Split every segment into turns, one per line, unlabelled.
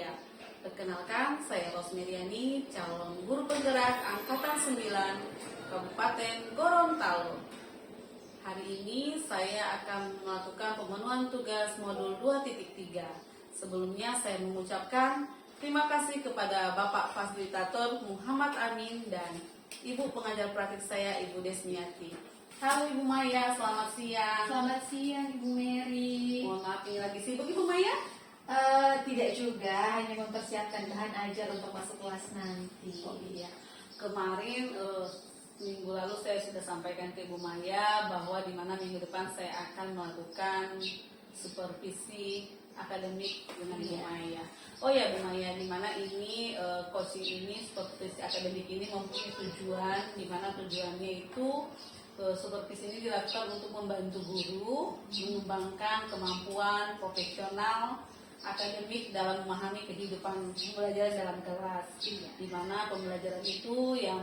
Maya. Perkenalkan, saya Rosmeriani, calon guru penggerak Angkatan 9 Kabupaten Gorontalo. Hari ini saya akan melakukan pemenuhan tugas modul 2.3. Sebelumnya saya mengucapkan terima kasih kepada Bapak Fasilitator Muhammad Amin dan Ibu pengajar praktik saya, Ibu Desmiati. Halo Ibu Maya, selamat siang.
Selamat siang Ibu Mary.
Mohon maaf ini lagi sibuk Ibu Maya?
Tidak juga, hanya mempersiapkan bahan ajar untuk masuk kelas nanti.
Oh iya, kemarin minggu lalu saya sudah sampaikan ke Ibu Maya bahwa di mana minggu depan saya akan melakukan supervisi akademik dengan Ibu Maya. Oh ya Bu Maya, di mana ini coaching ini, supervisi akademik ini mempunyai tujuan, di mana tujuannya itu supervisi ini dilakukan untuk membantu guru mengembangkan kemampuan profesional akademik dalam memahami kehidupan pembelajaran dalam kelas, di mana pembelajaran itu yang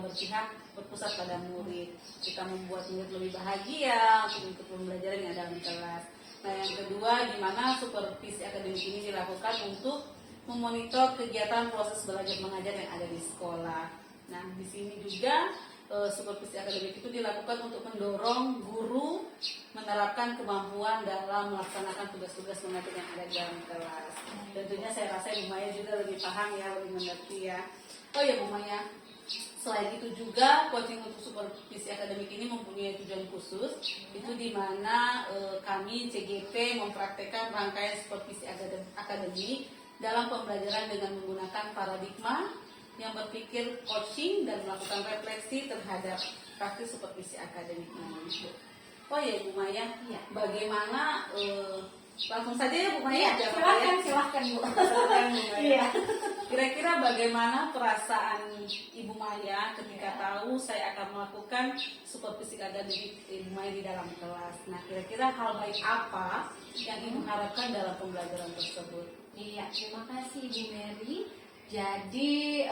berpusat pada murid. Kita membuat murid lebih bahagia untuk ikut pembelajaran yang ada dalam kelas. Nah, yang kedua, di mana supervisi akademik ini dilakukan untuk memonitor kegiatan proses belajar mengajar yang ada di sekolah. Nah, di sini juga supervisi akademik itu dilakukan untuk mendorong guru menerapkan kemampuan dalam melaksanakan tugas-tugas mengajar yang ada di dalam kelas. Tentunya saya rasa Bu Maya juga lebih paham ya, lebih mengerti ya. Oh ya Bu Maya, selain itu juga coaching untuk supervisi akademik ini mempunyai tujuan khusus, itu di mana kami CGP mempraktekkan rangkaian supervisi akademik dalam pembelajaran dengan menggunakan paradigma yang berpikir coaching dan melakukan refleksi terhadap praktik supervisi akademik ini. Oh ya Bu Maya,
Ya.
bagaimana langsung saja ya Bu Maya?
Iya, silahkan Bu.
Silakan, Bu Maya.
Iya.
Kira-kira bagaimana perasaan Ibu Maya ketika tahu saya akan melakukan supervisi akademik Ibu Maya di dalam kelas? Nah, kira-kira hal baik apa yang Ibu harapkan dalam pembelajaran tersebut?
Iya, terima kasih Ibu Mary. Jadi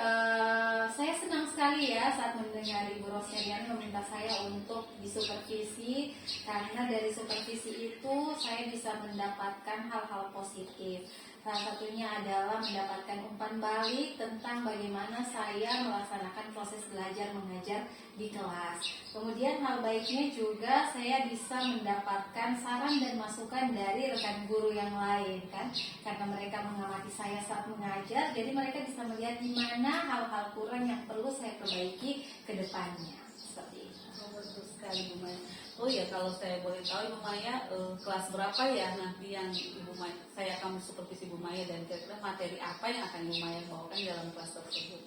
saya senang sekali ya saat mendengar Ibu Rosmeriani meminta saya untuk disupervisi, karena dari supervisi itu saya bisa mendapatkan hal-hal positif. Salah satunya adalah mendapatkan umpan balik tentang bagaimana saya melaksanakan proses belajar mengajar di kelas. Kemudian hal baiknya juga saya bisa mendapatkan saran dan masukan dari rekan guru yang lain kan, karena mereka mengamati saya saat mengajar, jadi mereka bisa melihat di mana hal-hal kurang yang perlu saya perbaiki ke depannya. Seperti itu.
Betul sekali Bu Maya. Oh ya, kalau saya boleh tahu Ibu Maya, kelas berapa ya nanti yang Ibu Maya, saya akan supervisi Ibu Maya, dan kira-kira materi apa yang akan Ibu Maya bawakan dalam kelas tersebut?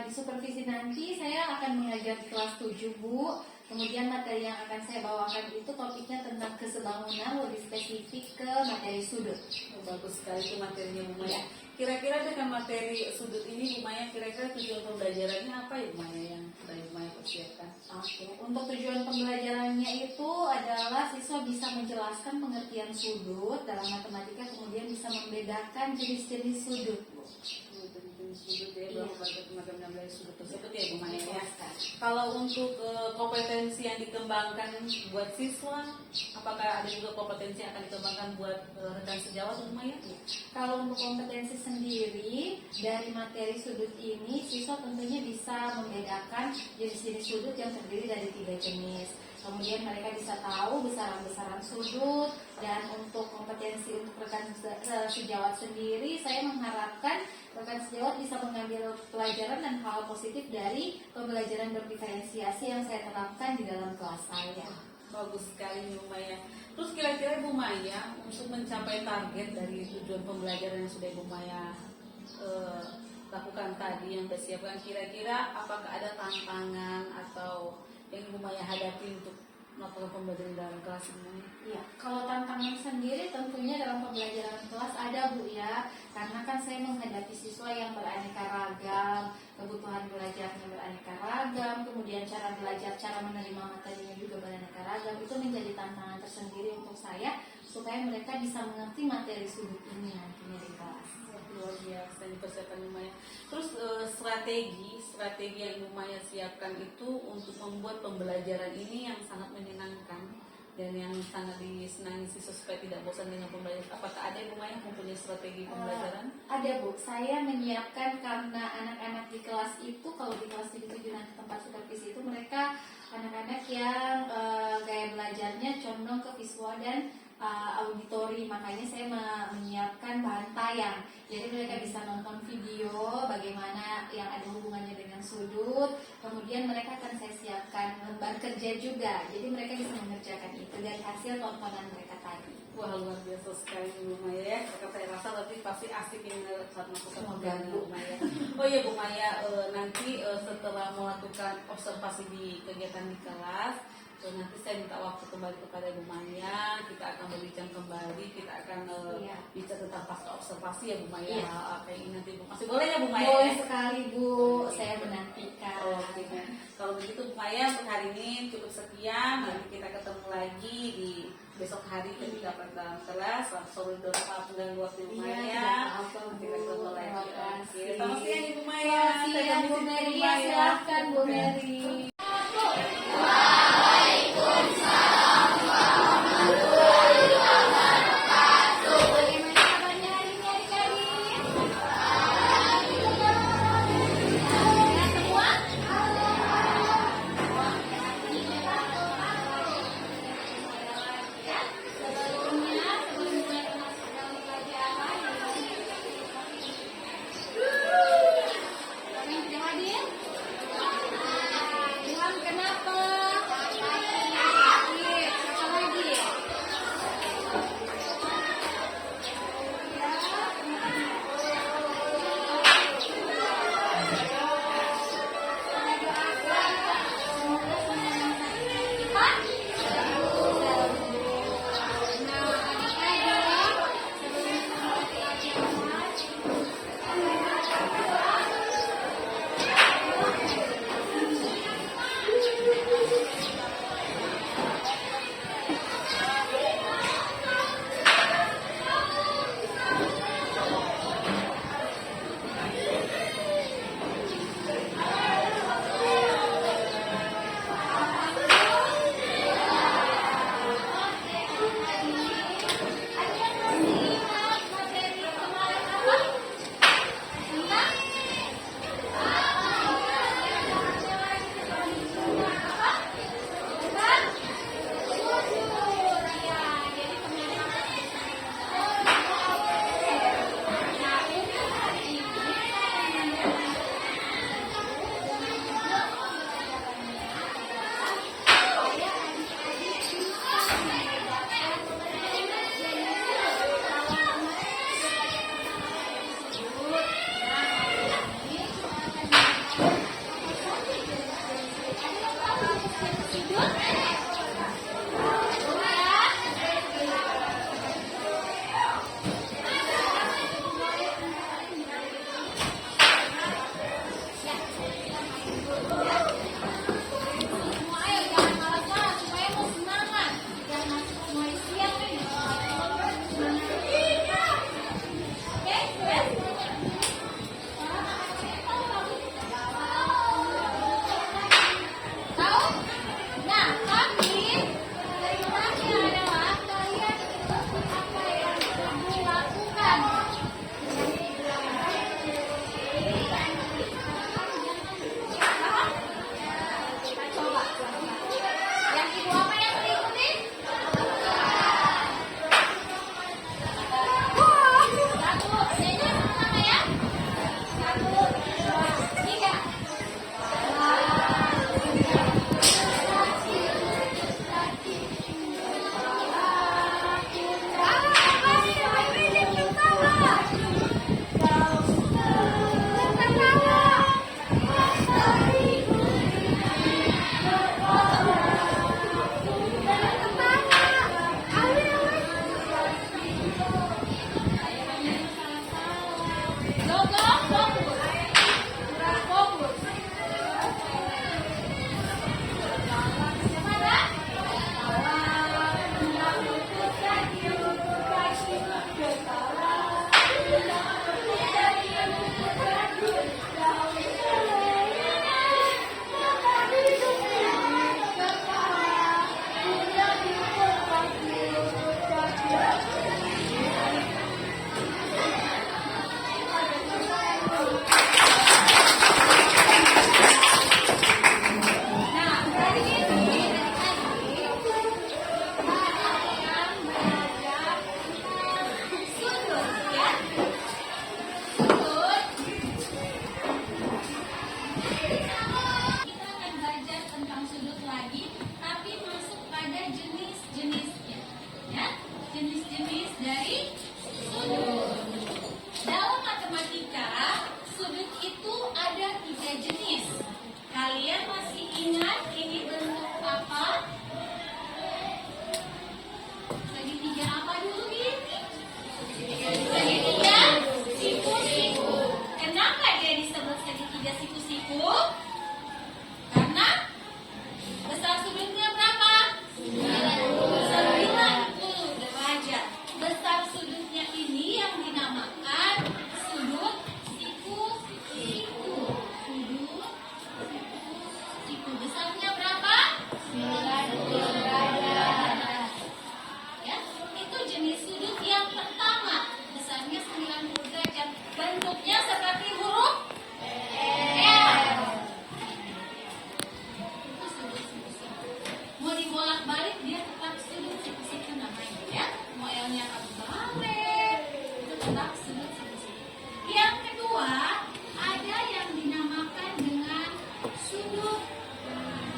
Di supervisi nanti saya akan mengajar di kelas 7 Bu. Kemudian materi yang akan saya bawakan itu topiknya tentang kesebangunan, lebih spesifik ke materi sudut.
Oh, bagus sekali itu materinya Bu Maya. Kira-kira dengan materi sudut ini Bu Maya, kira-kira tujuan pembelajarannya apa ya Bu Maya yang sudah Ibu Maya persiapkan?
Oke, untuk tujuan pembelajarannya itu adalah siswa bisa menjelaskan pengertian sudut dalam matematika, kemudian bisa membedakan jenis-jenis sudut Bu.
Sudut ya,
Iya.
macam-macam dari sudut tersebut ya Bu Maya ya. Kalau untuk kompetensi yang dikembangkan buat siswa, apakah ada juga kompetensi yang akan dikembangkan buat rekan sejawat Bu Maya?
Kalau untuk kompetensi sendiri dari materi sudut ini, siswa tentunya bisa membedakan jenis-jenis sudut yang terdiri dari 3 jenis. Kemudian mereka bisa tahu besaran-besaran sudut, dan untuk kompetensi untuk rekan sejawat sendiri, saya mengharapkan rekan sejawat bisa mengambil pelajaran dan hal positif dari pembelajaran berdiferensiasi yang saya terapkan di dalam kelas saya.
Bagus sekali Bu Maya. Terus kira-kira Bu Maya, untuk mencapai target dari tujuan pembelajaran yang sudah Bu Maya lakukan tadi, yang disiapkan, kira-kira apakah ada tantangan atau yang Ibu Maya hadapi untuk melakukan pembelajaran dalam kelas ini?
Iya, kalau tantangan sendiri tentunya dalam pembelajaran kelas ada Bu ya, karena kan saya menghadapi siswa yang beraneka ragam, kebutuhan belajarnya beraneka ragam, kemudian cara belajar, cara menerima materinya juga beraneka ragam. Itu menjadi tantangan tersendiri untuk saya supaya mereka bisa mengerti materi sudut ini nantinya di kelas.
Luar biasa dipersiapkan Bu Maya. Terus strategi yang Bu Maya siapkan itu untuk membuat pembelajaran ini yang sangat menyenangkan dan yang sangat disenangi siswa supaya tidak bosan dengan pembelajaran? Apakah ada Ibu Maya mempunyai strategi pembelajaran?
Ada Bu, saya menyiapkan karena anak-anak di kelas itu, kalau di kelas 7 nanti tempat supervisi itu mereka anak-anak yang gaya belajarnya condong ke visual dan auditori, makanya saya menyiapkan bahan tayang, jadi mereka bisa nonton video bagaimana yang ada hubungannya dengan sudut, kemudian mereka akan saya siapkan lembar kerja juga, jadi mereka bisa mengerjakan itu dari hasil tontonan mereka tadi.
Wah, luar biasa sekali Bu Maya ya. Saya rasa nanti pasti asik ini saat melakukan pembelajaran Bu Maya. Oh iya Bu Maya, nanti setelah melakukan observasi di kegiatan di kelas, nanti saya minta waktu kembali kepada Bu Maya. Kita akan berbincang kembali, kita akan bicara tentang pasca observasi ya Bu Maya. Kayak ini nanti Bu, masih boleh ya Bu Maya?
Boleh sekali Bu, saya menantikan.
Oke. Kalau begitu Bu Maya, untuk hari ini cukup sekian. Nanti kita ketemu lagi di besok hari ketika dalam kelas. Sorry doa maaf mengganggu waktu Bu Maya. Kita ketemu lagi. Oke. Selamat siang Ibu Maya.
Selamat siang Bu Mary. Silahkan Bu Mary. sudut itu ada 3 jenis. Kalian masih ingat ini bentuk apa? Segitiga apa dulu ini? Segitiga siku-siku. Kenapa dia disebut segitiga siku-siku? Karena besar sudutnya berapa? 90 derajat. Besar sudutnya ini yang dinamakan sudut siku-siku. Sudut siku. Besarnya berapa? 90 derajat. Ya, itu jenis sudut yang pertama. Besarnya 90 derajat. Bentuknya seperti huruf L. Itu sudut siku-siku. Mau dibolak-balik dia tetap sudut siku-siku namanya ya. Mau L-nya kamu balik, itu tetap sudut siku-siku. Yang kedua, ada yang dinamakan dengan sudut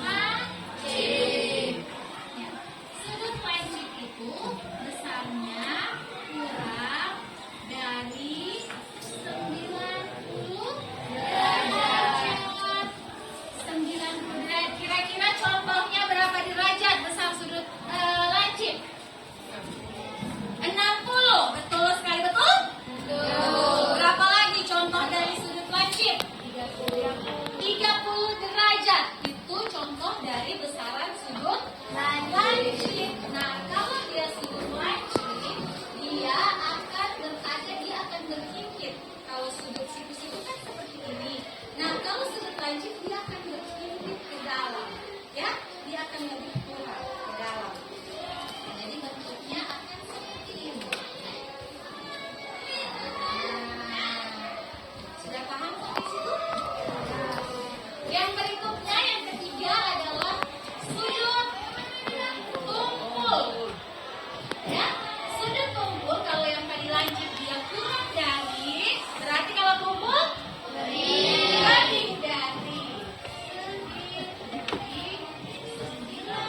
lancip. Ya. Sudut lancip itu besarnya kurang dari 90 derajat. 90 derajat. Kira-kira contohnya berapa derajat besar sudut lancip? 60. Betul sekali, betul? Betul. Berapa lagi contoh dari sudut lancip? 30 derajat. Itu contoh dari besaran sudut lancip. Nah, kalau dia sudut lancip, dia akan berkincir. Kalau sudut siku-siku kan seperti ini. Nah, kalau sudut lancip dia akan berkincir ke dalam. Ya, dia akan lebih kurang ke dalam. Jadi bentuknya akan seperti ini. Sudah paham sampai situ? Yang berikutnya, yang ketiga adalah sudut tumpul. Ya, sudut tumpul kalau yang tadi lancip dia kurang dari, berarti kalau tumpul lebih dari 90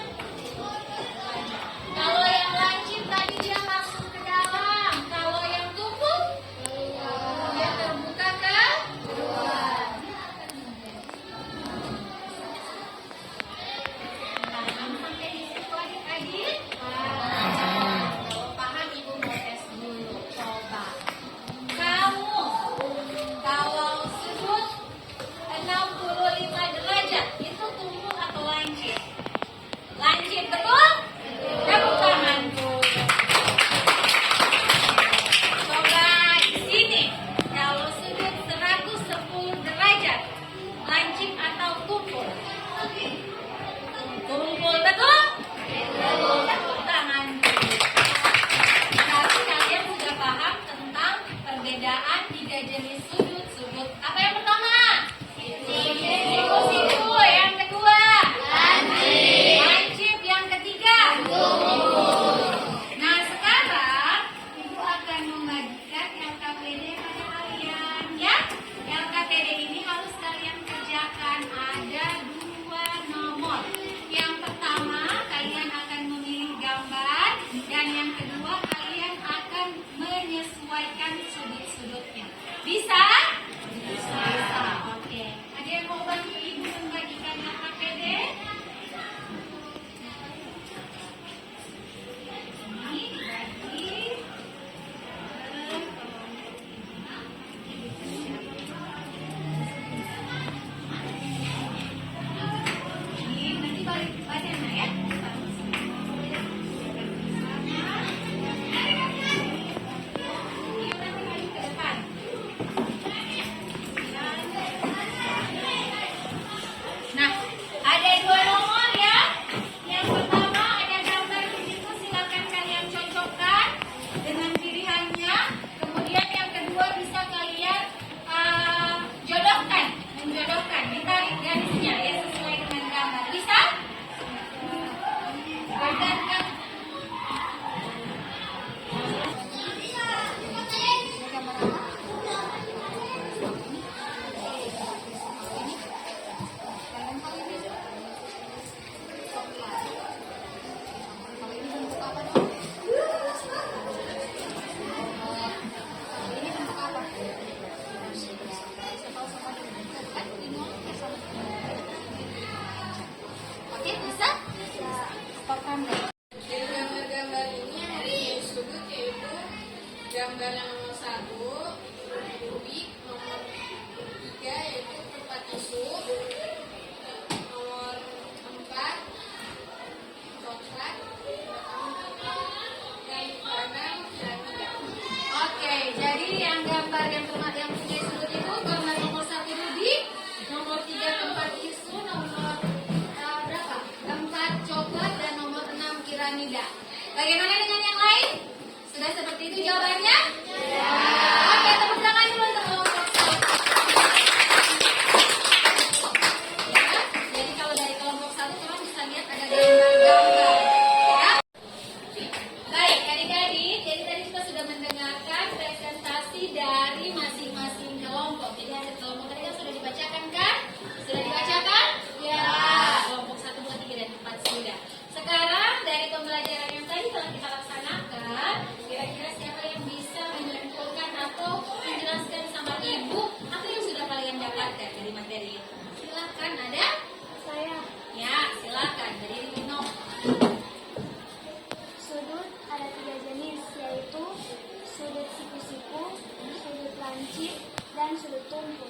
dan sudut tumpul.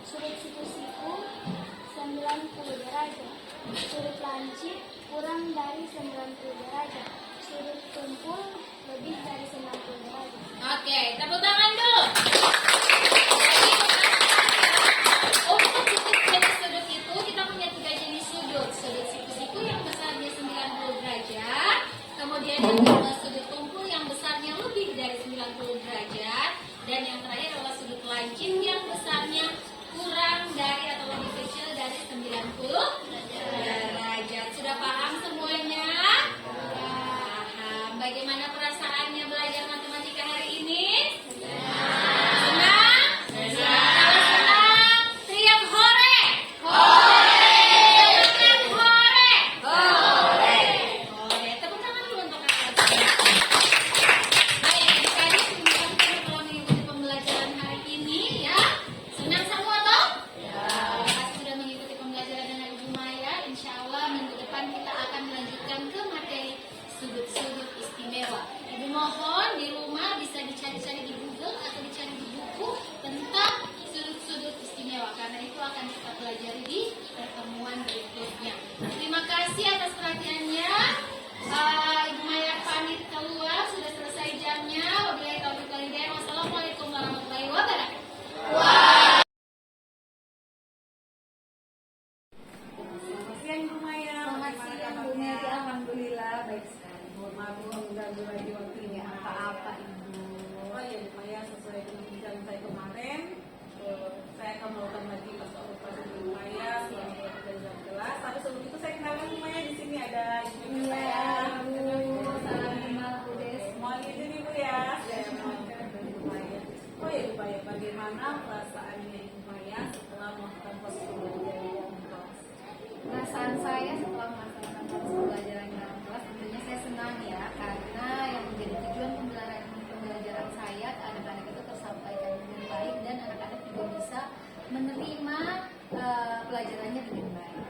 Sudut siku-siku 90 derajat. Sudut lancip kurang dari 90 derajat. Sudut tumpul lebih dari 90 derajat.
Oke, tepuk tangan dulu. Untuk titik jenis sudut itu kita punya 3 jenis sudut. Sudut siku-siku yang besarnya 90 derajat, kemudian yang kedua sudut tumpul yang besarnya lebih dari 90 derajat, dan yang terakhir adalah sudut lancip yang besarnya kurang dari atau lebih kecil dari 90 derajat. Sudah paham semuanya? Paham. Bagaimana perasaannya belajar matematika hari ini? Senang? Kalau senang, teriak hore! Semangat hore! Hore! Tepuk tangan dulu untuk kakak. Baik, adik-adik, terima kasih karena telah mengikuti pembelajaran hari ini ya. Senang semua toh? Terima kasih sudah mengikuti pembelajaran dengan Ibu Maya. Insya Allah minggu depan kita akan melanjutkan ke materi sudut-sudut istimewa. Ibu mohon di rumah bisa dicari-cari di Google atau dicari di buku tentang sudut-sudut istimewa, karena itu akan kita pelajari di pertemuan berikutnya. Terima kasih atas perhatiannya. Ibu Maya pamit keluar, sudah selesai jamnya. Wabillahi taufiq wal hidayah. Wassalamualaikum warahmatullahi wabarakatuh.
Selamat siang Bu Maya.
Selamat
Bagaimana
siang Bu
kabarnya?
Mary, alhamdulillah baik sekali.
Mohon maaf Bu, mengganggu lagi waktunya.
Apa-apa Ibu.
Oh ya Bu Maya, sesuai dengan pembicaraan saya kemarin, saya akan melakukan lagi pasal operasi Bu Maya selama pelajaran kelas. Tapi sebelum itu saya kenalkan Bu Maya, di sini ada ibu saya.
Salam kenal Bu Des.
Mohon izin Ibu ya, saya mengenalkan Bu Maya. Oh ya Bu Maya, bagaimana perasaannya Ibu Maya setelah melakukan proses pembelajaran dalam kelas?
Perasaan saya setelah melaksanakan proses pembelajaran dalam kelas tentunya saya senang ya, karena yang menjadi tujuan pembelajaran saya ke anak-anak itu tersampaikan dengan baik dan anak-anak juga bisa menerima pelajarannya dengan baik.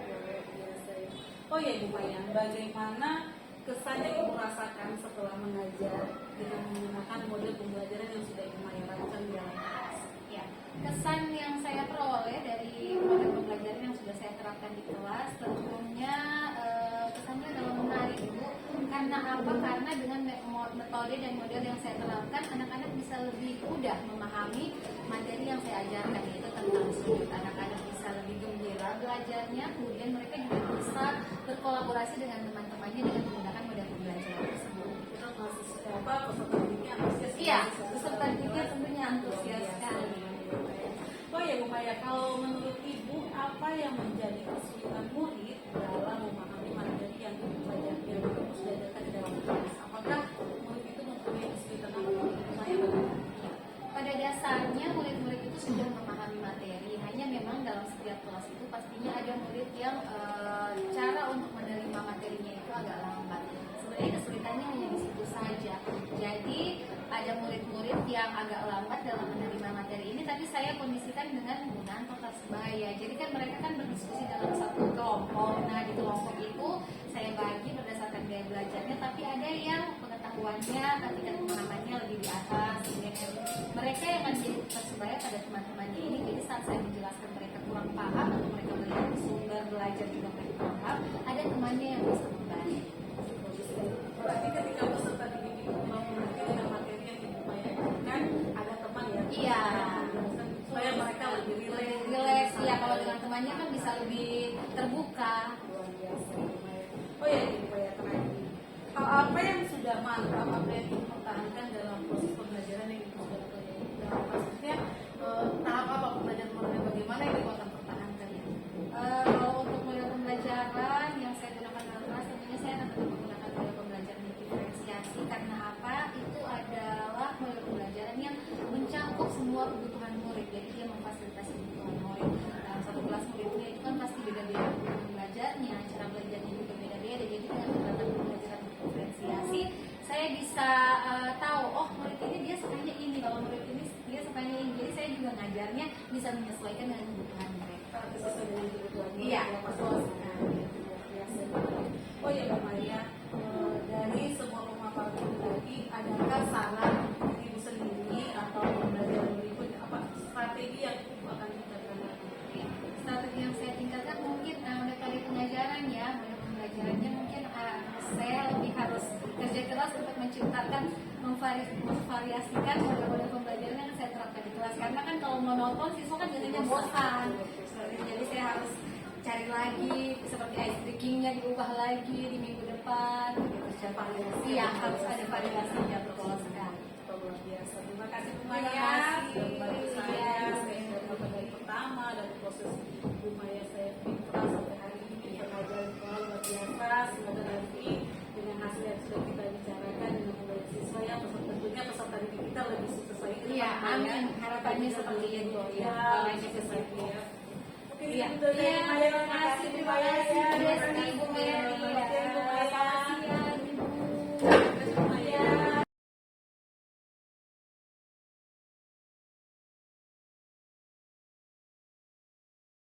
Oh ya Bu Maya, bagaimana kesan yang Ibu rasakan setelah mengajar dengan menggunakan model pembelajaran yang sudah Ibu Maya rancang di dalam kelas?
Ya, kesan yang saya peroleh dari model pembelajaran yang sudah saya terapkan di kelas tentunya kesannya adalah menarik Bu. Karena apa? Karena dengan metode dan model yang saya terapkan, anak-anak bisa lebih mudah memahami materi yang saya ajarkan, yaitu tentang sudut. Anak-anak bisa lebih gembira belajarnya, kemudian mereka juga bisa berkolaborasi dengan teman-temannya dengan menggunakan model pembelajaran tersebut.
Kita masih peserta didiknya antusias.
Iya, peserta didiknya tentunya antusias sekali.
Oh ya Bu Maya, kalau menurut Ibu apa yang menjadi kesulitan murid dalam memahami materi yang Ibu sudah ajarkan di dalam kelas? Apakah murid itu mempunyai kesulitan apa? Ibu Maya bagaimana?
Pada dasarnya murid-murid itu sudah memahami materi, hanya memang dalam setiap kelas itu pastinya ada murid yang cara untuk menerima materinya itu agak lambat. Sebenarnya kesulitannya hanya di situ saja. Jadi ada murid-murid yang agak lambat dalam menerima materi ini, tapi saya kondisikan dengan penggunaan tata sebaya. Jadi kan mereka kan berdiskusi dalam satu kelompok. Nah di kelompok itu saya bagi berdasarkan gaya belajarnya, tapi ada yang pengetahuannya, tingkat pemahamannya lebih di atas. Mereka yang menjadi tata sebaya pada teman-temannya ini. Jadi saat saya menjelaskan mereka kurang paham atau mereka melihat sumber belajar juga mereka kurang paham, ada temannya yang bisa membantu.
Berarti ketika peserta didik itu mau mengerti dengan materi yang Ibu Maya ajarkan, ada teman ya?
Iya.
Supaya mereka lebih
Relax, ya kalau dengan temannya kan bisa lebih terbuka.
Luar biasa Ibu Maya. Oh ya Ibu Maya, terakhir. Hal apa yang sudah mantap, apa yang Ibu pertahankan dalam proses pembelajaran yang Ibu sudah pelajari dalam prosesnya, tahap apa pembelajaran bagaimana yang Ibu akan pertahankan ya?
Kalau untuk model pembelajaran yang saya gunakan dalam kelas, tentunya saya akan tetap menggunakan model pembelajaran diferensiasi. Karena apa? Itu adalah model pembelajaran yang mencakup semua kebutuhan murid. Jadi dia memfasilitasi kebutuhan murid. Dalam satu kelas muridnya itu kan pasti beda-beda kebutuhan belajarnya, cara belajarnya juga beda-beda. Jadi dengan menggunakan pembelajaran diferensiasi, saya bisa tahu, oh murid ini dia sukanya ini, kalau murid ini dia sukanya ini. Jadi saya juga ngajarnya bisa menyesuaikan dengan kebutuhan mereka.
Sesuai dengan kebutuhan
Iya,
betul sekali. Oh ya Mbak Maya, dari semua pemaparan itu tadi, adakah saran Ibu sendiri atau pembelajaran berikutnya apa strategi strategi yang akan ditingkatkan lagi?
Strategi yang saya tingkatkan mungkin mulai dari pengajaran ya, mulai pembelajarannya mungkin saya lebih harus kerja keras untuk menciptakan, memvariasikan model-model pembelajaran yang saya terapkan di kelas, karena kan kalau monoton siswa kan jadinya bosan. Jadi saya harus cari lagi seperti ice breakingnya diubah lagi di minggu depan gitu. Variasi ya, harus ada variasinya, betul sekali.
Luar biasa. Terima kasih Bu
Terima
Maya
kasih.
sudah membantu saya.
Iya.
Saya sudah dapat dari pertama dari proses Bu Maya saya pintar sampai hari ini pengajaran sekolah luar biasa. Semoga nanti dengan hasil yang sudah kita bicarakan dengan pembelajaran siswa ya tentunya peserta didik kita lebih sukses lagi. ke
Iya,
depannya.
amin. Harapannya seperti itu.
Ya,
Harapannya
sukses
seperti
lagi
itu.
ya. Oke,
Iya,
itu dari
iya,
Maya.
terima kasih. Terima